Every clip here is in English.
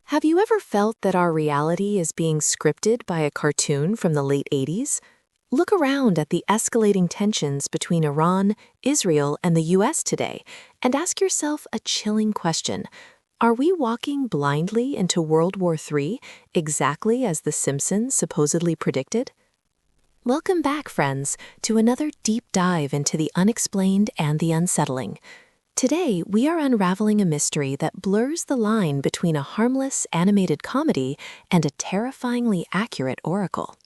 Have you ever felt that our reality is being scripted by a cartoon from the late 80s? Look around at the escalating tensions between Iran, Israel, and the US today, and ask yourself a chilling question. Are we walking blindly into World War III, exactly as The Simpsons supposedly predicted? Welcome back, friends, to another deep dive into the unexplained and the unsettling. Today, we are unraveling a mystery that blurs the line between a harmless animated comedy and a terrifyingly accurate oracle.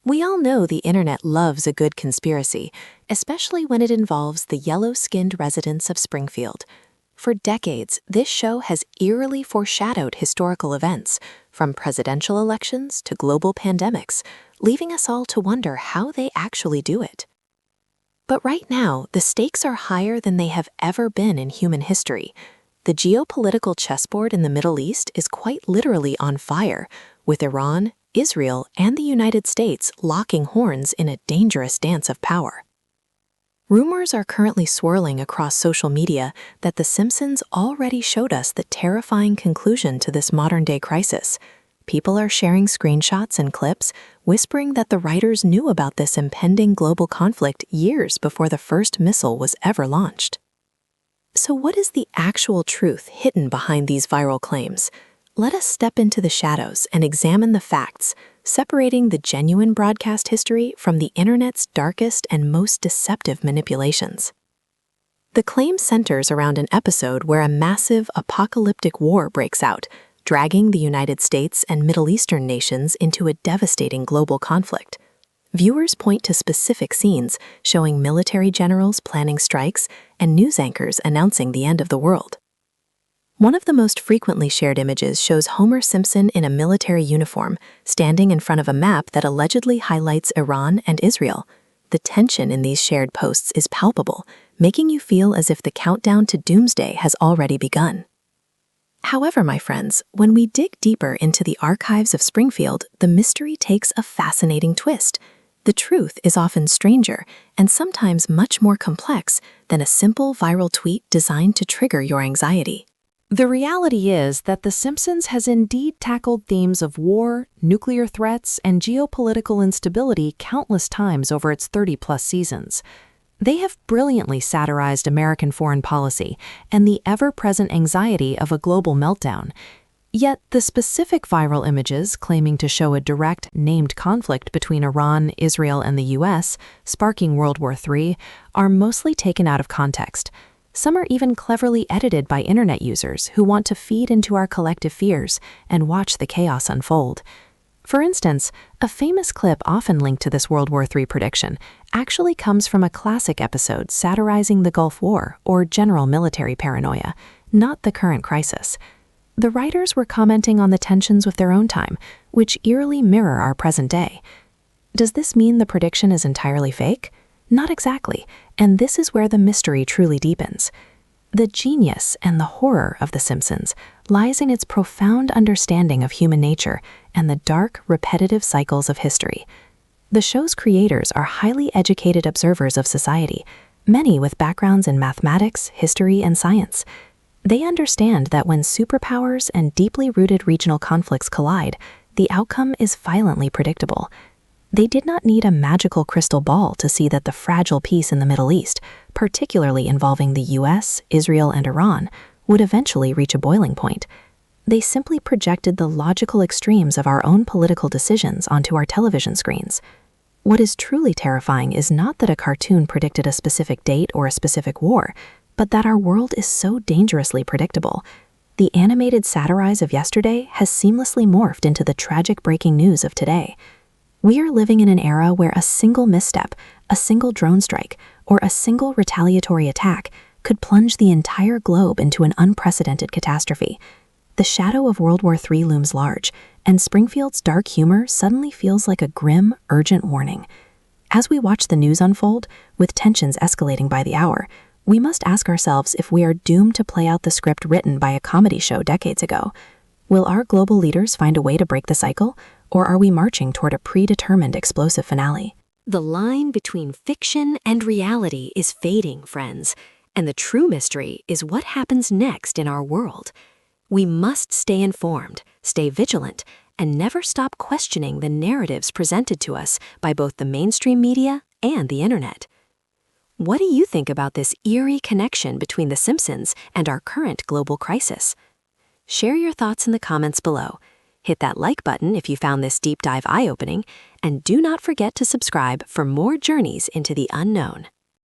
We all know the internet loves a good conspiracy, especially when it involves the yellow-skinned residents of Springfield. For decades, this show has eerily foreshadowed historical events, from presidential elections to global pandemics, leaving us all to wonder how they actually do it. But right now, the stakes are higher than they have ever been in human history. The geopolitical chessboard in the Middle East is quite literally on fire, with Iran, Israel, and the United States locking horns in a dangerous dance of power. Rumors are currently swirling across social media that The Simpsons already showed us the terrifying conclusion to this modern-day crisis. People are sharing screenshots and clips, whispering that the writers knew about this impending global conflict years before the first missile was ever launched. So what is the actual truth hidden behind these viral claims? Let us step into the shadows and examine the facts, separating the genuine broadcast history from the internet's darkest and most deceptive manipulations. The claim centers around an episode where a massive apocalyptic war breaks out, dragging the United States and Middle Eastern nations into a devastating global conflict. Viewers point to specific scenes showing military generals planning strikes and news anchors announcing the end of the world. One of the most frequently shared images shows Homer Simpson in a military uniform, standing in front of a map that allegedly highlights Iran and Israel. The tension in these shared posts is palpable, making you feel as if the countdown to doomsday has already begun. However, my friends, when we dig deeper into the archives of Springfield, the mystery takes a fascinating twist. The truth is often stranger and sometimes much more complex than a simple viral tweet designed to trigger your anxiety. The reality is that The Simpsons has indeed tackled themes of war, nuclear threats, and geopolitical instability countless times over its 30-plus seasons. They have brilliantly satirized American foreign policy and the ever-present anxiety of a global meltdown. Yet the specific viral images claiming to show a direct, named conflict between Iran, Israel, and the US, sparking World War III, are mostly taken out of context. Some are even cleverly edited by internet users who want to feed into our collective fears and watch the chaos unfold. For instance, a famous clip often linked to this World War III prediction actually comes from a classic episode satirizing the Gulf War or general military paranoia, not the current crisis. The writers were commenting on the tensions with their own time, which eerily mirror our present day. Does this mean the prediction is entirely fake? Not exactly, and this is where the mystery truly deepens. The genius and the horror of The Simpsons lies in its profound understanding of human nature and the dark, repetitive cycles of history. The show's creators are highly educated observers of society, many with backgrounds in mathematics, history, and science. They understand that when superpowers and deeply rooted regional conflicts collide, the outcome is violently predictable. They did not need a magical crystal ball to see that the fragile peace in the Middle East, particularly involving the US, Israel, and Iran, would eventually reach a boiling point. They simply projected the logical extremes of our own political decisions onto our television screens. What is truly terrifying is not that a cartoon predicted a specific date or a specific war, but that our world is so dangerously predictable. The animated satire of yesterday has seamlessly morphed into the tragic breaking news of today. We are living in an era where a single misstep, a single drone strike, or a single retaliatory attack could plunge the entire globe into an unprecedented catastrophe. The shadow of World War III looms large, and Springfield's dark humor suddenly feels like a grim, urgent warning. As we watch the news unfold, with tensions escalating by the hour, we must ask ourselves if we are doomed to play out the script written by a comedy show decades ago. Will our global leaders find a way to break the cycle, or are we marching toward a predetermined explosive finale? The line between fiction and reality is fading, friends, and the true mystery is what happens next in our world. We must stay informed, stay vigilant, and never stop questioning the narratives presented to us by both the mainstream media and the internet. What do you think about this eerie connection between The Simpsons and our current global crisis? Share your thoughts in the comments below. Hit that like button if you found this deep dive eye-opening, and do not forget to subscribe for more journeys into the unknown.